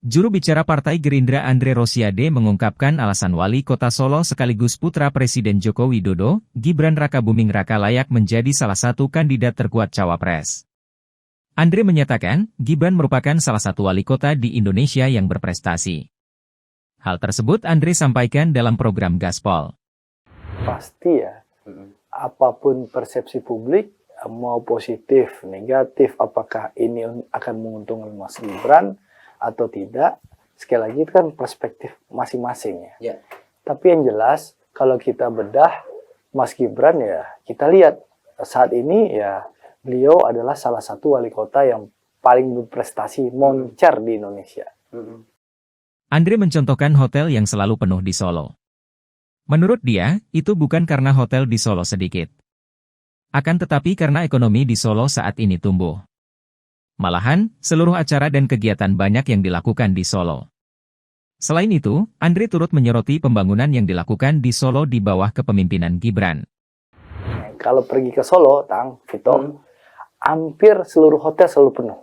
Juru bicara Partai Gerindra Andre Rosiade mengungkapkan alasan Wali Kota Solo sekaligus putra Presiden Joko Widodo, Gibran Rakabuming Raka layak menjadi salah satu kandidat terkuat Cawapres. Andre menyatakan, Gibran merupakan salah satu wali kota di Indonesia yang berprestasi. Hal tersebut Andre sampaikan dalam program Gaspol. Pasti ya, apapun persepsi publik, mau positif, negatif, apakah ini akan menguntungkan Mas Gibran atau tidak, sekali lagi itu kan perspektif masing-masing ya. Ya. Tapi yang jelas, kalau kita bedah Mas Gibran ya, kita lihat saat ini ya, beliau adalah salah satu wali kota yang paling berprestasi moncer di Indonesia. Andre mencontohkan hotel yang selalu penuh di Solo. Menurut dia, itu bukan karena hotel di Solo sedikit. Akan tetapi karena ekonomi di Solo saat ini tumbuh. Malahan, seluruh acara dan kegiatan banyak yang dilakukan di Solo. Selain itu, Andre turut menyoroti pembangunan yang dilakukan di Solo di bawah kepemimpinan Gibran. Kalau pergi ke Solo, Vito, hampir seluruh hotel selalu penuh.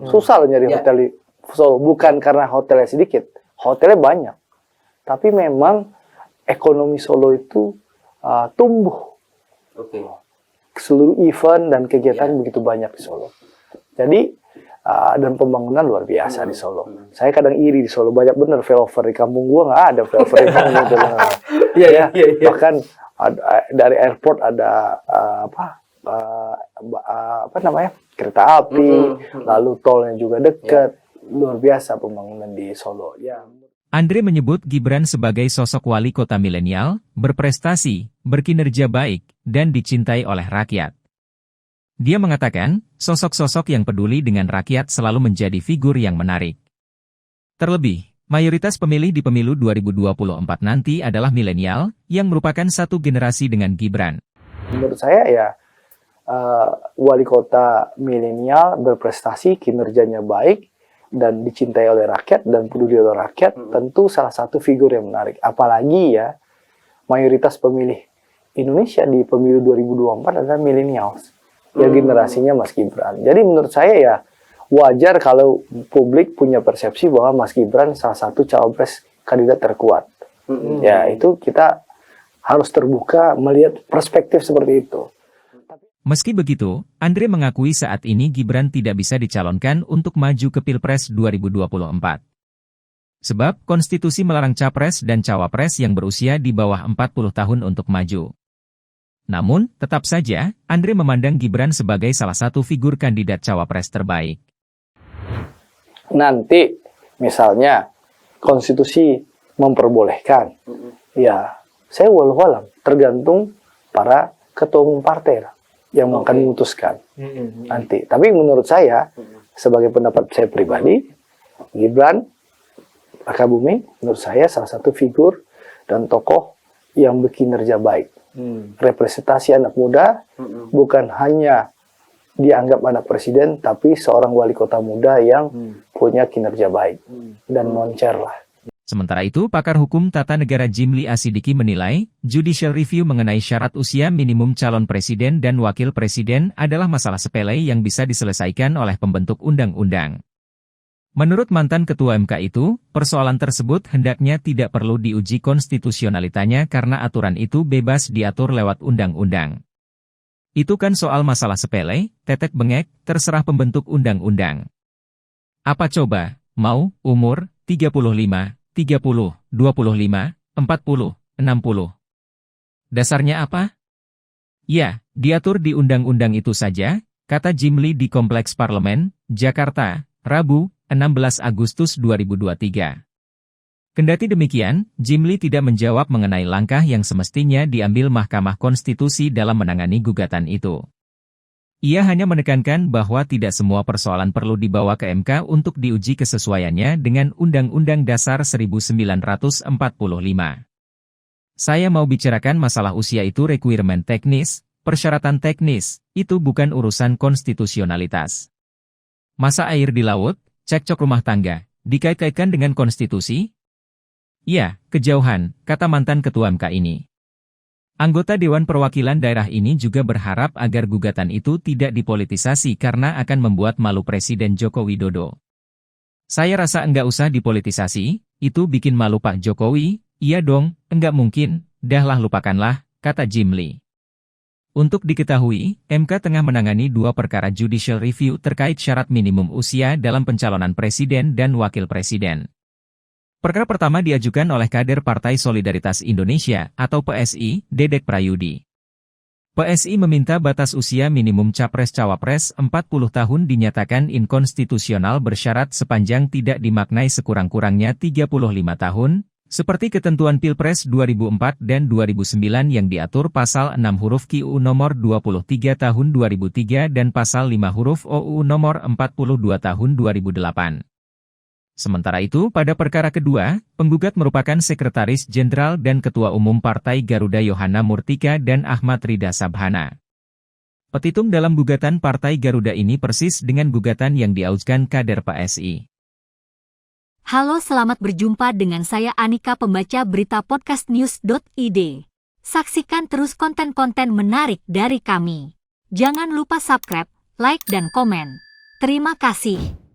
Susah loh nyari hotel di Solo, bukan karena hotelnya sedikit, hotelnya banyak. Tapi memang ekonomi Solo itu tumbuh. Seluruh event dan kegiatan begitu banyak di Solo. Jadi, dan pembangunan luar biasa di Solo. Saya kadang iri di Solo, banyak bener flyover di kampung gua nggak ada flyover di kampung gitu. Bahkan dari airport ada kereta api, lalu tolnya juga dekat. Luar biasa pembangunan di Solo. Ya. Andre menyebut Gibran sebagai sosok wali kota milenial, berprestasi, berkinerja baik, dan dicintai oleh rakyat. Dia mengatakan, sosok-sosok yang peduli dengan rakyat selalu menjadi figur yang menarik. Terlebih, mayoritas pemilih di pemilu 2024 nanti adalah milenial, yang merupakan satu generasi dengan Gibran. Menurut saya ya, wali kota milenial berprestasi, kinerjanya baik, dan dicintai oleh rakyat, dan peduli oleh rakyat, tentu salah satu figur yang menarik. Apalagi ya, mayoritas pemilih Indonesia di pemilu 2024 adalah millennials. Ya generasinya Mas Gibran. Jadi menurut saya ya wajar kalau publik punya persepsi bahwa Mas Gibran salah satu cawapres kandidat terkuat. Ya itu kita harus terbuka melihat perspektif seperti itu. Meski begitu, Andre mengakui saat ini Gibran tidak bisa dicalonkan untuk maju ke Pilpres 2024. Sebab konstitusi melarang capres dan cawapres yang berusia di bawah 40 tahun untuk maju. Namun, tetap saja, Andre memandang Gibran sebagai salah satu figur kandidat cawapres terbaik. Nanti, misalnya, konstitusi memperbolehkan, ya, saya walau-walau tergantung para ketua umum partai yang akan memutuskan nanti. Tapi menurut saya, sebagai pendapat saya pribadi, Gibran Rakabuming, menurut saya salah satu figur dan tokoh yang berkinerja baik. Representasi anak muda, bukan hanya dianggap anak presiden, tapi seorang wali kota muda yang punya kinerja baik dan moncer lah. Sementara itu, pakar hukum tata negara Jimli Asidiki menilai, judicial review mengenai syarat usia minimum calon presiden dan wakil presiden adalah masalah sepele yang bisa diselesaikan oleh pembentuk undang-undang. Menurut mantan Ketua MK itu, persoalan tersebut hendaknya tidak perlu diuji konstitusionalitasnya karena aturan itu bebas diatur lewat undang-undang. Itu kan soal masalah sepele, tetek bengek, terserah pembentuk undang-undang. Apa coba, mau, umur, 35, 30, 25, 40, 60. Dasarnya apa? Ya, diatur di undang-undang itu saja, kata Jimli di Kompleks Parlemen, Jakarta, Rabu, 16 Agustus 2023. Kendati demikian, Jimli tidak menjawab mengenai langkah yang semestinya diambil Mahkamah Konstitusi dalam menangani gugatan itu. Ia hanya menekankan bahwa tidak semua persoalan perlu dibawa ke MK untuk diuji kesesuaiannya dengan Undang-Undang Dasar 1945. Saya mau bicarakan masalah usia itu requirement teknis, persyaratan teknis, itu bukan urusan konstitusionalitas. Masa air di laut, cekcok rumah tangga, dikait-kaitkan dengan konstitusi? Ya, kejauhan, kata mantan Ketua MK ini. Anggota Dewan Perwakilan Daerah ini juga berharap agar gugatan itu tidak dipolitisasi karena akan membuat malu Presiden Joko Widodo. Saya rasa enggak usah dipolitisasi, itu bikin malu Pak Jokowi. Iya dong, enggak mungkin, dahlah lupakanlah, kata Jimli. Untuk diketahui, MK tengah menangani 2 perkara judicial review terkait syarat minimum usia dalam pencalonan presiden dan wakil presiden. Perkara pertama diajukan oleh kader Partai Solidaritas Indonesia atau PSI, Dedek Prayudi. PSI meminta batas usia minimum capres-cawapres 40 tahun dinyatakan inkonstitusional bersyarat sepanjang tidak dimaknai sekurang-kurangnya 35 tahun, seperti ketentuan Pilpres 2004 dan 2009 yang diatur pasal 6 huruf KUU nomor 23 tahun 2003 dan pasal 5 huruf OU nomor 42 tahun 2008. Sementara itu, pada perkara kedua, penggugat merupakan Sekretaris Jenderal dan Ketua Umum Partai Garuda Yohana Murtika dan Ahmad Rida Sabhana. Petitum dalam gugatan Partai Garuda ini persis dengan gugatan yang diajukan kader PSI. Halo, selamat berjumpa dengan saya Anika, pembaca berita podcastnews.id. Saksikan terus konten-konten menarik dari kami. Jangan lupa subscribe, like, dan komen. Terima kasih.